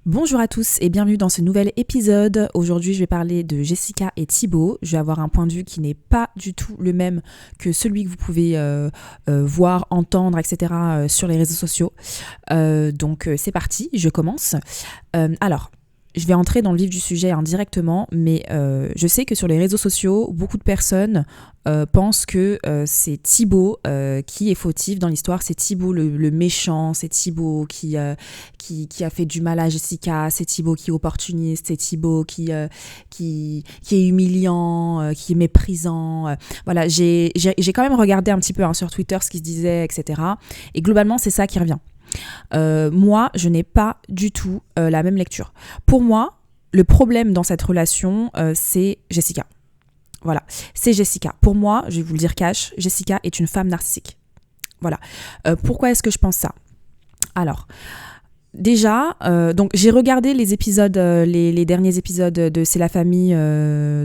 Bonjour à tous et bienvenue dans ce nouvel épisode. Aujourd'hui, je vais parler de Jessica et Thibaut. Je vais avoir un point de vue qui n'est pas du tout le même que celui que vous pouvez voir, entendre, etc. Sur les réseaux sociaux. Donc, c'est parti, je commence. Alors, je vais entrer dans le vif du sujet indirectement, mais je sais que sur les réseaux sociaux, beaucoup de personnes pensent que c'est Thibaut qui est fautif dans l'histoire, c'est Thibaut le méchant, c'est Thibaut qui a fait du mal à Jessica, c'est Thibaut qui est opportuniste, c'est Thibaut qui est humiliant, qui est méprisant. Voilà, j'ai quand même regardé un petit peu sur Twitter ce qui se disait, etc. Et globalement, c'est ça qui revient. Moi, je n'ai pas du tout la même lecture. Pour moi, le problème dans cette relation, c'est Jessica. Voilà, c'est Jessica. Pour moi, je vais vous le dire cash, Jessica est une femme narcissique. Voilà. Pourquoi est-ce que je pense ça ? Alors, déjà, donc j'ai regardé les épisodes, les derniers épisodes de C'est la famille,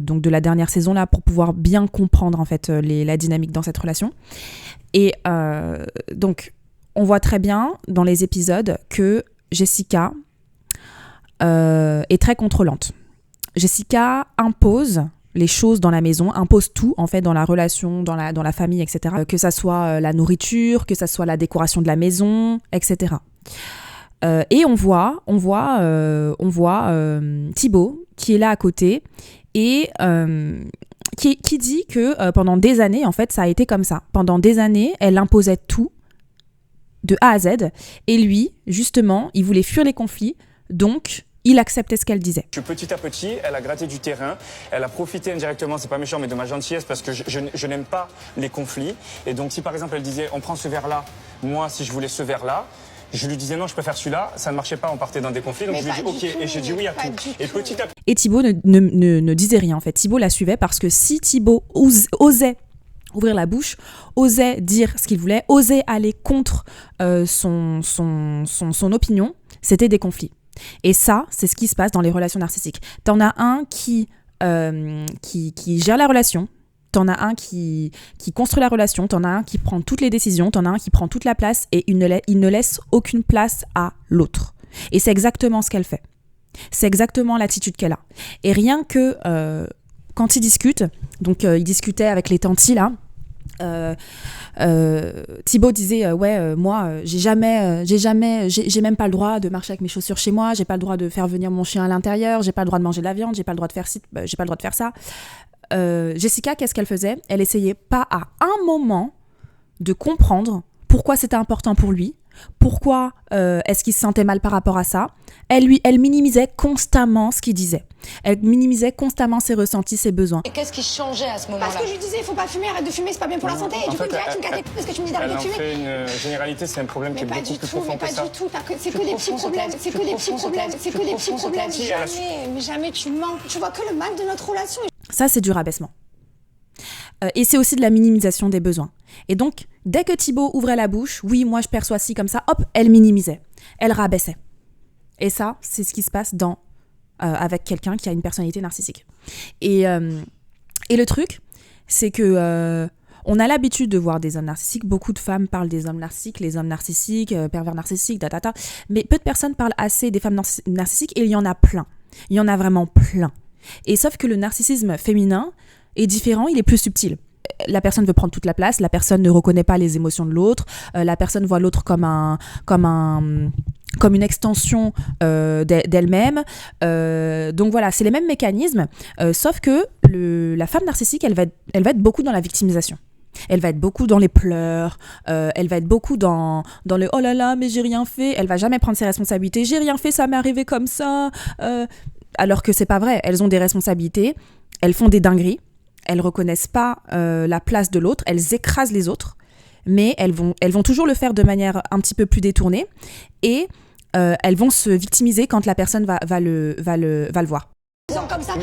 donc de la dernière saison là, pour pouvoir bien comprendre en fait la dynamique dans cette relation. Et donc, on voit très bien dans les épisodes que Jessica est très contrôlante. Jessica impose les choses dans la maison, impose tout en fait dans la relation, dans la famille, etc. Que ça soit la nourriture, que ça soit la décoration de la maison, etc. Et on voit Thibaut qui est là à côté et qui dit que pendant des années, en fait, ça a été comme ça. Pendant des années, elle imposait tout de A à Z, et lui, justement, il voulait fuir les conflits, donc il acceptait ce qu'elle disait. Petit à petit, elle a gratté du terrain, elle a profité indirectement, c'est pas méchant, mais de ma gentillesse, parce que je n'aime pas les conflits. Et donc si par exemple elle disait, on prend ce verre-là, moi si je voulais ce verre-là, je lui disais non, je préfère celui-là, ça ne marchait pas, on partait dans des conflits, donc je lui ai dit ok, et j'ai dit oui à tout. Et petit à petit... Et Thibaut ne disait rien, en fait. Thibaut la suivait parce que si Thibaut osait ouvrir la bouche, osait dire ce qu'il voulait, osait aller contre son opinion, c'était des conflits. Et ça, c'est ce qui se passe dans les relations narcissiques. T'en as un qui gère la relation, t'en as un qui construit la relation, t'en as un qui prend toutes les décisions, t'en as un qui prend toute la place et il ne laisse aucune place à l'autre. Et c'est exactement ce qu'elle fait. C'est exactement l'attitude qu'elle a. Et rien que quand ils discutent, donc ils discutaient avec les tantis là, Thibaut disait moi j'ai même pas le droit de marcher avec mes chaussures chez moi, j'ai pas le droit de faire venir mon chien à l'intérieur, j'ai pas le droit de manger de la viande, j'ai pas le droit de faire ci, j'ai pas le droit de faire ça. Jessica, qu'est-ce qu'elle faisait ? Elle essayait pas à un moment de comprendre pourquoi c'était important pour lui, pourquoi est-ce qu'il se sentait mal par rapport à ça. Elle minimisait constamment ce qu'il disait. Elle minimisait constamment ses ressentis, ses besoins. Et qu'est-ce qui changeait à ce moment-là ? Parce que je lui disais, il faut pas fumer, arrête de fumer, c'est pas bien pour la santé. Et du coup, direct, tu me casses les couilles parce que tu me dis d'arrêter de fumer. Elle en fait une généralité, c'est un problème qui est beaucoup plus profond que ça. Mais pas du tout, c'est que des petits problèmes, c'est que des petits problèmes, c'est que des petits problèmes. Jamais tu mens, tu vois que le mal de notre relation. Ça, c'est du rabaissement. Et c'est aussi de la minimisation des besoins. Et donc, dès que Thibaut ouvrait la bouche, oui, moi je perçois ci comme ça, hop, elle minimisait, elle rabaissait. Et ça, c'est ce qui se passe avec quelqu'un qui a une personnalité narcissique. Et le truc, c'est que on a l'habitude de voir des hommes narcissiques. Beaucoup de femmes parlent des hommes narcissiques, les hommes narcissiques, pervers narcissiques, mais peu de personnes parlent assez des femmes narcissiques, et il y en a plein. Il y en a vraiment plein. Et sauf que le narcissisme féminin est différent, il est plus subtil. La personne veut prendre toute la place, la personne ne reconnaît pas les émotions de l'autre, la personne voit l'autre comme une extension d'elle-même. Donc voilà, c'est les mêmes mécanismes, sauf que la femme narcissique, elle va être beaucoup dans la victimisation. Elle va être beaucoup dans les pleurs, elle va être beaucoup dans le « oh là là, mais j'ai rien fait », elle va jamais prendre ses responsabilités, « j'ai rien fait, ça m'est arrivé comme ça », alors que c'est pas vrai, elles ont des responsabilités, elles font des dingueries, elles reconnaissent pas la place de l'autre, elles écrasent les autres, mais elles vont toujours le faire de manière un petit peu plus détournée, et elles vont se victimiser quand la personne va le voir. Comme ça, en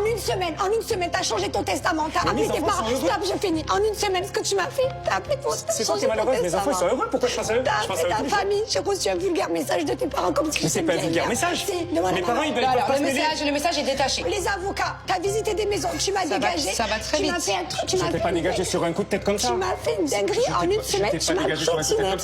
une semaine, t'as changé ton testament, t'as appelé tes parents. Stop, je finis. En une semaine, ce que tu m'as fait, t'as appelé ton testament. C'est toi qui es malheureuse, mes enfants ils sont heureux. Pourquoi je pense à eux? T'as appelé ta famille, j'ai reçu un vulgaire message de tes parents comme si. Mais c'est pas un vulgaire message. Mes parents ils veulent pas se mêler. Le message est détaché. Les avocats, t'as visité des maisons, tu m'as dégagé. Ça va très vite. Tu m'as fait un truc, tu m'as Je t'ai pas dégagé sur un coup de tête comme ça. Tu m'as fait une dinguerie en une semaine, tu m'as trottiné.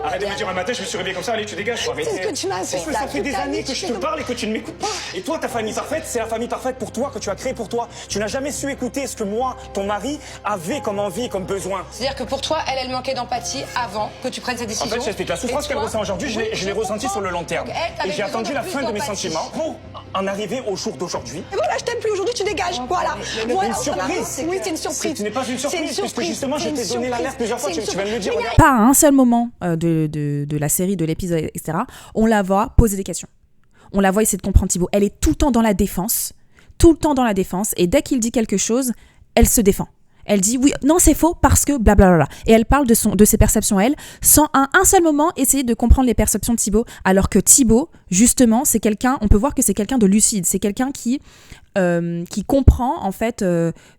Arrête de me dire un matin, je me suis réveillé comme ça, allez, tu dégages. C'est ce que tu m'as fait. Ça fait des années que je te parle et que tu ne m'écoutes pas. Et toi, ta famille parfaite, c'est la famille parfaite pour toi, que tu as créée pour toi. Tu n'as jamais su écouter ce que moi, ton mari, avait comme envie, comme besoin. C'est-à-dire que pour toi, elle manquait d'empathie avant que tu prennes cette décision. En fait, j'explique la souffrance qu'elle ressent aujourd'hui, je l'ai ressentie sur le long terme. Et j'ai attendu la fin de mes sentiments pour en arriver au jour d'aujourd'hui. Et voilà, je t'aime plus aujourd'hui, tu dégages. Voilà. Une surprise. Oui, c'est une surprise. Ce n'est pas une surprise, puisque justement, je t'ai donné l'alerte plusieurs fois. Tu vas me le dire. Pas à un seul moment de la série, de l'épisode, etc., on la voit poser des questions. On la voit essayer de comprendre Thibaut. Elle est tout le temps dans la défense. Tout le temps dans la défense. Et dès qu'il dit quelque chose, elle se défend. Elle dit oui, non, c'est faux parce que blablabla. Et elle parle de ses perceptions à elle, sans à un seul moment essayer de comprendre les perceptions de Thibaut. Alors que Thibaut, justement, c'est quelqu'un, on peut voir que c'est quelqu'un de lucide. C'est quelqu'un qui comprend, en fait,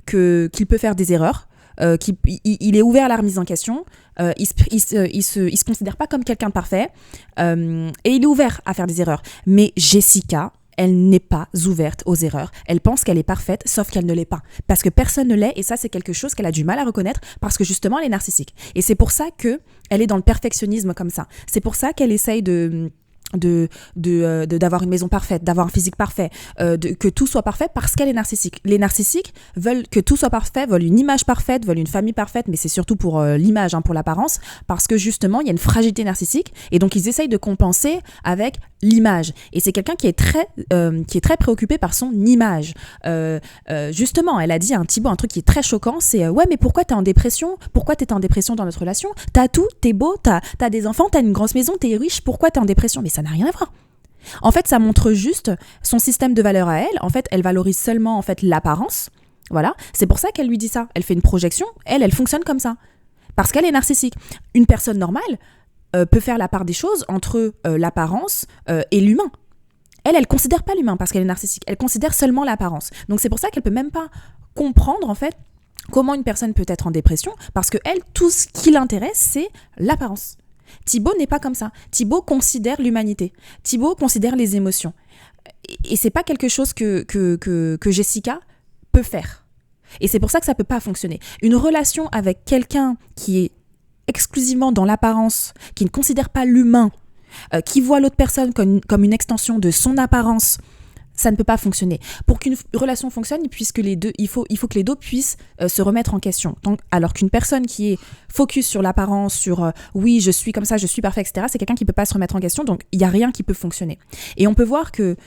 qu'il peut faire des erreurs. Il est ouvert à la remise en question, il se considère pas comme quelqu'un de parfait, et il est ouvert à faire des erreurs. Mais Jessica, elle n'est pas ouverte aux erreurs. Elle pense qu'elle est parfaite, sauf qu'elle ne l'est pas. Parce que personne ne l'est, et ça, c'est quelque chose qu'elle a du mal à reconnaître, parce que justement, elle est narcissique. Et c'est pour ça qu'elle est dans le perfectionnisme comme ça. C'est pour ça qu'elle essaye d'avoir une maison parfaite, d'avoir un physique parfait, que tout soit parfait parce qu'elle est narcissique. Les narcissiques veulent que tout soit parfait, veulent une image parfaite, veulent une famille parfaite, mais c'est surtout pour l'image, pour l'apparence, parce que justement, il y a une fragilité narcissique et donc ils essayent de compenser avec l'image. Et c'est quelqu'un qui est très préoccupé par son image. Justement, elle a dit à Thibaut un truc qui est très choquant, c'est ouais, mais pourquoi t'es en dépression? Pourquoi t'es en dépression dans notre relation? T'as tout, t'es beau, t'as des enfants, t'as une grosse maison, t'es riche, pourquoi t'es en dépression? Mais ça n'a rien à voir. En fait, ça montre juste son système de valeurs à elle. En fait, elle valorise seulement en fait l'apparence. Voilà, c'est pour ça qu'elle lui dit ça. Elle fait une projection, elle fonctionne comme ça. Parce qu'elle est narcissique. Une personne normale peut faire la part des choses entre l'apparence et l'humain. Elle considère pas l'humain parce qu'elle est narcissique. Elle considère seulement l'apparence. Donc c'est pour ça qu'elle peut même pas comprendre en fait comment une personne peut être en dépression, parce que elle, tout ce qui l'intéresse, c'est l'apparence. Thibaut n'est pas comme ça. Thibaut considère l'humanité. Thibaut considère les émotions. Et c'est pas quelque chose que Jessica peut faire. Et c'est pour ça que ça peut pas fonctionner. Une relation avec quelqu'un qui est exclusivement dans l'apparence, qui ne considère pas l'humain, qui voit l'autre personne comme une extension de son apparence, ça ne peut pas fonctionner. Pour qu'une relation fonctionne, il faut que les deux puissent se remettre en question. Alors qu'une personne qui est focus sur l'apparence, sur oui, je suis comme ça, je suis parfait, etc., c'est quelqu'un qui ne peut pas se remettre en question, donc il n'y a rien qui peut fonctionner. Et on peut voir que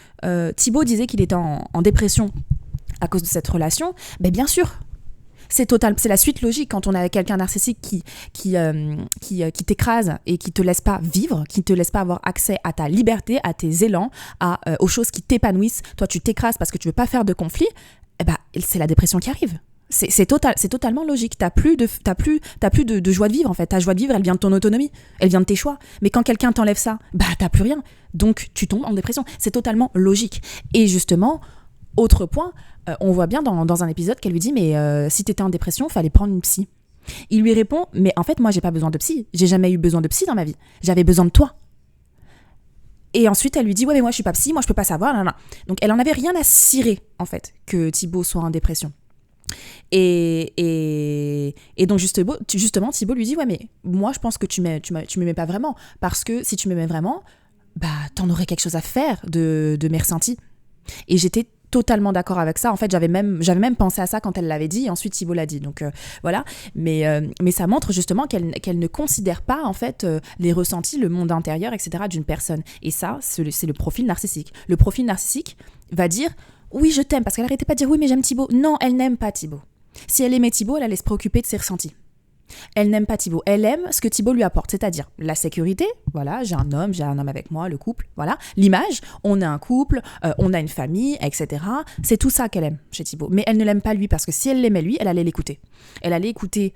Thibaut disait qu'il était en dépression à cause de cette relation. Ben bien sûr, c'est la suite logique quand on a quelqu'un narcissique qui t'écrase et qui te laisse pas vivre, qui te laisse pas avoir accès à ta liberté, à tes élans, aux choses qui t'épanouissent. Toi, tu t'écrases parce que tu veux pas faire de conflit. Eh ben, c'est la dépression qui arrive. C'est totalement logique. T'as plus de joie de vivre en fait. Ta joie de vivre, elle vient de ton autonomie, elle vient de tes choix. Mais quand quelqu'un t'enlève ça, bah t'as plus rien. Donc tu tombes en dépression. C'est totalement logique. Et justement, autre point, on voit bien dans un épisode qu'elle lui dit mais si t'étais en dépression, fallait prendre une psy. Il lui répond mais en fait moi j'ai pas besoin de psy, j'ai jamais eu besoin de psy dans ma vie, j'avais besoin de toi. Et ensuite elle lui dit ouais mais moi je suis pas psy, moi je peux pas savoir. Nan, nan. Donc elle en avait rien à cirer en fait que Thibaut soit en dépression. Et donc justement Thibaut lui dit ouais mais moi je pense que tu m'aimais pas vraiment, parce que si tu m'aimais vraiment, bah t'en aurais quelque chose à faire de mes ressentis. Et j'étais totalement d'accord avec ça. En fait, j'avais même pensé à ça quand elle l'avait dit, et ensuite Thibaut l'a dit. Donc voilà. Mais ça montre justement qu'elle ne considère pas en fait les ressentis, le monde intérieur, etc. d'une personne. Et ça, c'est le profil narcissique. Le profil narcissique va dire oui, je t'aime, parce qu'elle arrêtait pas de dire oui, mais j'aime Thibaut. Non, elle n'aime pas Thibaut. Si elle aimait Thibaut, elle allait se préoccuper de ses ressentis. Elle n'aime pas Thibaut. Elle aime ce que Thibaut lui apporte, c'est-à-dire la sécurité. Voilà, j'ai un homme avec moi, le couple. Voilà, l'image. On est un couple, on a une famille, etc. C'est tout ça qu'elle aime chez Thibaut. Mais elle ne l'aime pas lui, parce que si elle l'aimait lui, elle allait l'écouter. Elle allait écouter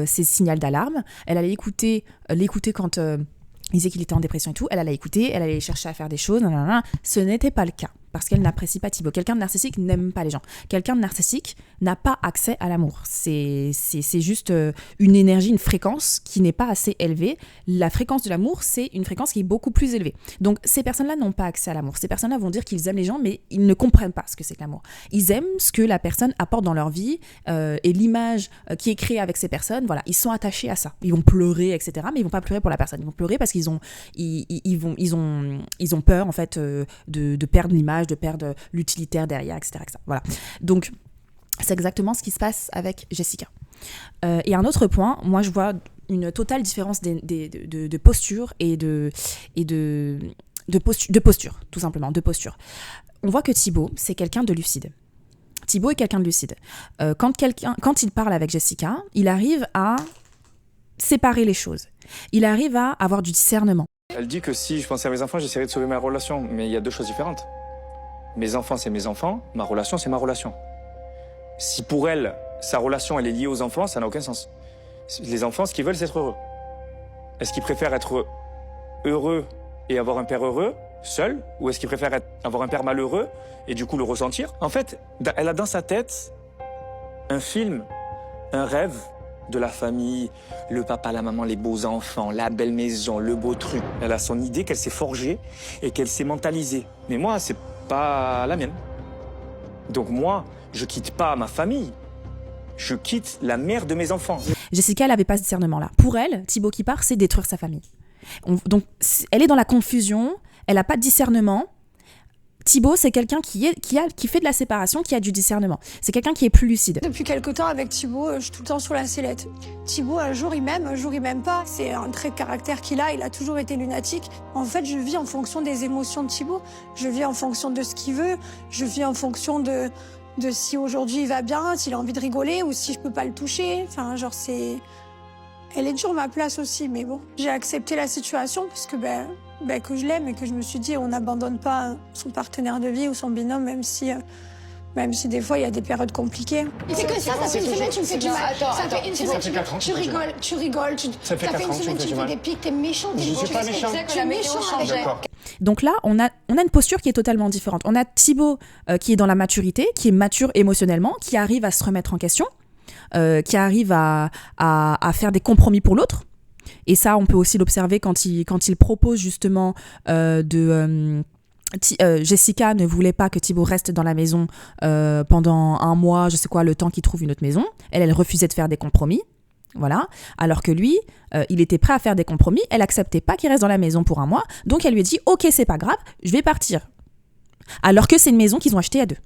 ses signaux d'alarme. Elle allait l'écouter quand il disait qu'il était en dépression et tout. Elle allait écouter, elle allait chercher à faire des choses. Nanana. Ce n'était pas le cas. parce qu'elle n'apprécie pas Thibaut. Quelqu'un de narcissique n'aime pas les gens. Quelqu'un de narcissique n'a pas accès à l'amour. C'est juste une énergie, une fréquence qui n'est pas assez élevée. La fréquence de l'amour, c'est une fréquence qui est beaucoup plus élevée. Donc ces personnes-là n'ont pas accès à l'amour. Ces personnes-là vont dire qu'ils aiment les gens, mais ils ne comprennent pas ce que c'est que l'amour. Ils aiment ce que la personne apporte dans leur vie et l'image qui est créée avec ces personnes. Voilà, ils sont attachés à ça. Ils vont pleurer, etc. Mais ils vont pas pleurer pour la personne. Ils vont pleurer parce qu'ils ont peur en fait de perdre l'image, de perdre l'utilitaire derrière, etc. Voilà. Donc c'est exactement ce qui se passe avec Jessica. Et un autre point, moi je vois une totale différence de posture et de posture, tout simplement, de posture. On voit que Thibaut, c'est quelqu'un de lucide. Thibaut est quelqu'un de lucide. Quand il parle avec Jessica, il arrive à séparer les choses. Il arrive à avoir du discernement. Elle dit que si je pensais à mes enfants, j'essaierais de sauver ma relation. Mais il y a deux choses différentes. Mes enfants, c'est mes enfants. Ma relation, c'est ma relation. Si pour elle, sa relation, elle est liée aux enfants, ça n'a aucun sens. Les enfants, ce qu'ils veulent, c'est être heureux. Est-ce qu'ils préfèrent être heureux et avoir un père heureux, seul, ou est-ce qu'ils préfèrent avoir un père malheureux et du coup le ressentir? En fait, elle a dans sa tête un film, un rêve de la famille, le papa, la maman, les beaux enfants, la belle maison, le beau truc. Elle a son idée qu'elle s'est forgée et qu'elle s'est mentalisée. Mais moi, c'est pas la mienne. Donc moi, je quitte pas ma famille. Je quitte la mère de mes enfants. Jessica, elle n'avait pas ce discernement-là. Pour elle, Thibaut qui part, c'est détruire sa famille. Donc, elle est dans la confusion, elle n'a pas de discernement. Thibaut, c'est quelqu'un qui fait de la séparation, qui a du discernement. C'est quelqu'un qui est plus lucide. Depuis quelque temps, avec Thibaut, je suis tout le temps sur la sellette. Thibaut, un jour il m'aime, un jour il m'aime pas. C'est un trait de caractère qu'il a, il a toujours été lunatique. En fait, je vis en fonction des émotions de Thibaut. Je vis en fonction de ce qu'il veut. Je vis en fonction de si aujourd'hui il va bien, s'il a envie de rigoler ou si je peux pas le toucher. Enfin, genre c'est... Elle est toujours ma place aussi, mais bon. J'ai accepté la situation parce que que je l'aime et que je me suis dit on n'abandonne pas son partenaire de vie ou son binôme, même si des fois il y a des périodes compliquées. C'est que ça fait une semaine tu me fais du mal. Ça fait une semaine tu rigoles, ça fait une semaine tu me fais des pics, t'es méchant, Je suis pas méchant. Tu es méchant avec D'accord. Donc là, on a une posture qui est totalement différente. On a Thibaut qui est dans la maturité, qui est mature émotionnellement, qui arrive à se remettre en question, qui arrive à faire des compromis pour l'autre. Et ça, on peut aussi l'observer quand il propose justement Jessica ne voulait pas que Thibaut reste dans la maison pendant un mois, je sais quoi, le temps qu'il trouve une autre maison. Elle refusait de faire des compromis. Voilà. Alors que lui, il était prêt à faire des compromis. Elle acceptait pas qu'il reste dans la maison pour un mois. Donc elle lui a dit « Ok, c'est pas grave, je vais partir. » Alors que c'est une maison qu'ils ont achetée à deux.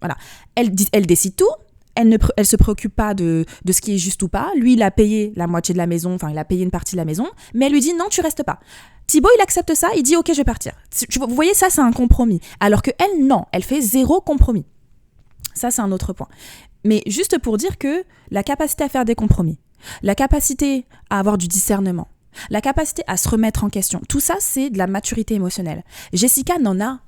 Voilà. Elle décide tout. Elle se préoccupe pas de ce qui est juste ou pas. Lui, il a payé la moitié de la maison, enfin, il a payé une partie de la maison, mais elle lui dit non, tu restes pas. Thibaut, il accepte ça, il dit ok, je vais partir. Vous voyez, ça, c'est un compromis. Alors que elle, non, elle fait zéro compromis. Ça, c'est un autre point. Mais juste pour dire que la capacité à faire des compromis, la capacité à avoir du discernement, la capacité à se remettre en question, tout ça, c'est de la maturité émotionnelle. Jessica n'en a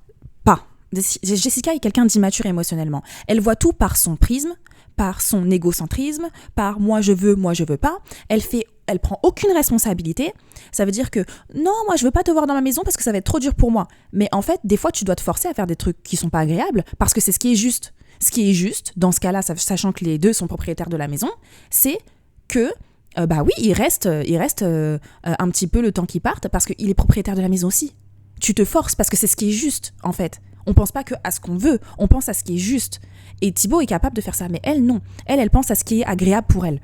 pas. Jessica est quelqu'un d'immature émotionnellement. Elle voit tout par son prisme, par son égocentrisme, par moi je veux pas. Elle prend aucune responsabilité. Ça veut dire que non, moi je veux pas te voir dans ma maison parce que ça va être trop dur pour moi. Mais en fait, des fois tu dois te forcer à faire des trucs qui sont pas agréables parce que c'est ce qui est juste. Ce qui est juste, dans ce cas-là, sachant que les deux sont propriétaires de la maison, c'est que oui, il reste un petit peu le temps qu'ils partent parce qu'il est propriétaire de la maison aussi. Tu te forces parce que c'est ce qui est juste, en fait. On pense pas qu'à ce qu'on veut, on pense à ce qui est juste. Et Thibaut est capable de faire ça, mais elle, non. Elle pense à ce qui est agréable pour elle.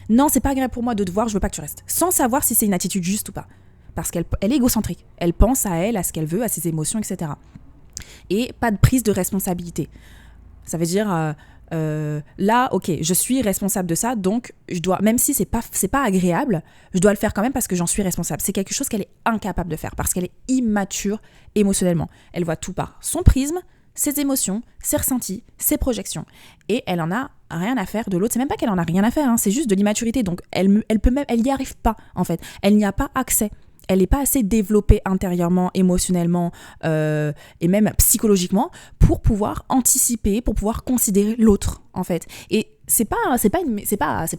Non, c'est pas agréable pour moi de te voir, je veux pas que tu restes. Sans savoir si c'est une attitude juste ou pas. Parce qu'elle est égocentrique. Elle pense à elle, à ce qu'elle veut, à ses émotions, etc. Et pas de prise de responsabilité. Ça veut dire... là, ok, je suis responsable de ça, donc je dois, même si c'est pas agréable, je dois le faire quand même parce que j'en suis responsable. C'est quelque chose qu'elle est incapable de faire parce qu'elle est immature émotionnellement. Elle voit tout par son prisme, ses émotions, ses ressentis, ses projections, et elle en a rien à faire de l'autre. C'est même pas qu'elle en a rien à faire, hein, c'est juste de l'immaturité. Donc elle y arrive pas en fait. Elle n'y a pas accès. Elle n'est pas assez développée intérieurement, émotionnellement et même psychologiquement pour pouvoir anticiper, pour pouvoir considérer l'autre en fait. Et c'est pas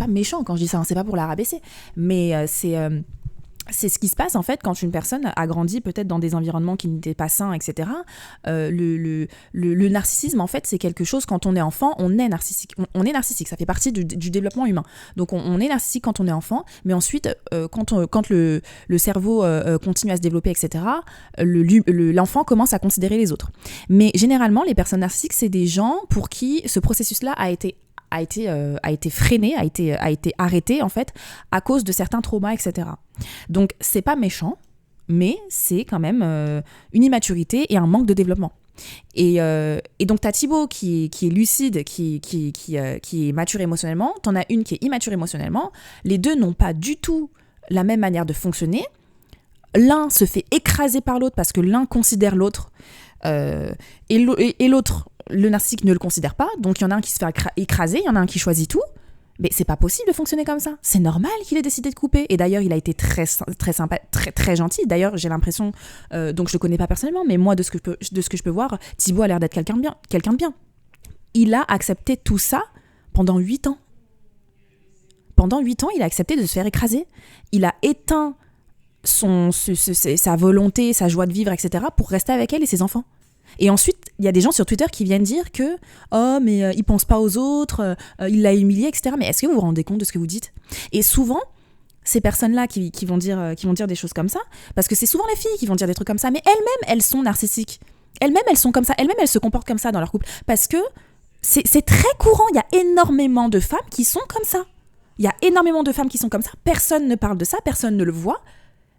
méchant quand je dis ça, hein, c'est pas pour la rabaisser, mais c'est ce qui se passe en fait quand une personne a grandi peut-être dans des environnements qui n'étaient pas sains, etc. Le narcissisme, en fait, c'est quelque chose, quand on est enfant, on est narcissique. On est narcissique, ça fait partie du développement humain. Donc on est narcissique quand on est enfant, mais ensuite, quand le cerveau continue à se développer, etc., l'enfant commence à considérer les autres. Mais généralement, les personnes narcissiques, c'est des gens pour qui ce processus-là a été freiné, a été arrêté en fait à cause de certains traumas, etc. Donc c'est pas méchant, mais c'est quand même une immaturité et un manque de développement. Et donc t'as Thibaut qui est lucide, qui est mature émotionnellement, t'en as une qui est immature émotionnellement, les deux n'ont pas du tout la même manière de fonctionner, l'un se fait écraser par l'autre parce que l'un considère l'autre, et l'autre, le narcissique ne le considère pas, donc il y en a un qui se fait écraser, il y en a un qui choisit tout, mais c'est pas possible de fonctionner comme ça. C'est normal qu'il ait décidé de couper. Et d'ailleurs, il a été très sympa, très gentil. D'ailleurs, j'ai l'impression, donc je le connais pas personnellement, mais moi, de ce que je peux voir, Thibaut a l'air d'être quelqu'un de bien. Il a accepté tout ça pendant 8 ans. Pendant 8 ans, il a accepté de se faire écraser. Il a éteint sa volonté, sa joie de vivre, etc., pour rester avec elle et ses enfants. Et ensuite, il y a des gens sur Twitter qui viennent dire que « Oh, mais il pense pas aux autres, il l'a humilié, etc. » Mais est-ce que vous vous rendez compte de ce que vous dites ? Et souvent, ces personnes-là qui vont dire des choses comme ça, parce que c'est souvent les filles qui vont dire des trucs comme ça, mais elles-mêmes, elles sont narcissiques. Elles-mêmes, elles sont comme ça. Elles-mêmes, elles se comportent comme ça dans leur couple. Parce que c'est très courant. Il y a énormément de femmes qui sont comme ça. Il y a énormément de femmes qui sont comme ça. Personne ne parle de ça, personne ne le voit.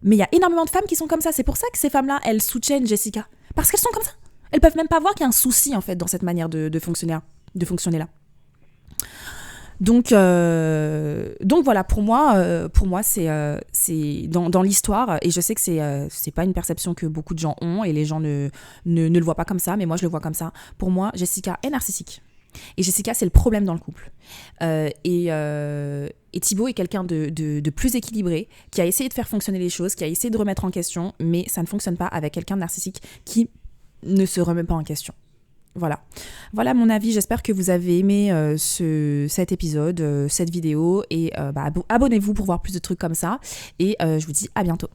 Mais il y a énormément de femmes qui sont comme ça. C'est pour ça que ces femmes-là, elles soutiennent Jessica. Parce qu'elles sont comme ça. Elles peuvent même pas voir qu'il y a un souci, en fait, dans cette manière de fonctionner là. Donc voilà, pour moi c'est dans l'histoire, et je sais que c'est pas une perception que beaucoup de gens ont, et les gens ne le voient pas comme ça, mais moi je le vois comme ça. Pour moi, Jessica est narcissique. Et Jessica, c'est le problème dans le couple. Et Thibaut est quelqu'un de plus équilibré, qui a essayé de faire fonctionner les choses, qui a essayé de remettre en question, mais ça ne fonctionne pas avec quelqu'un de narcissique qui ne se remet pas en question. Voilà mon avis. J'espère que vous avez aimé cet épisode, cette vidéo, et abonnez-vous pour voir plus de trucs comme ça, et je vous dis à bientôt.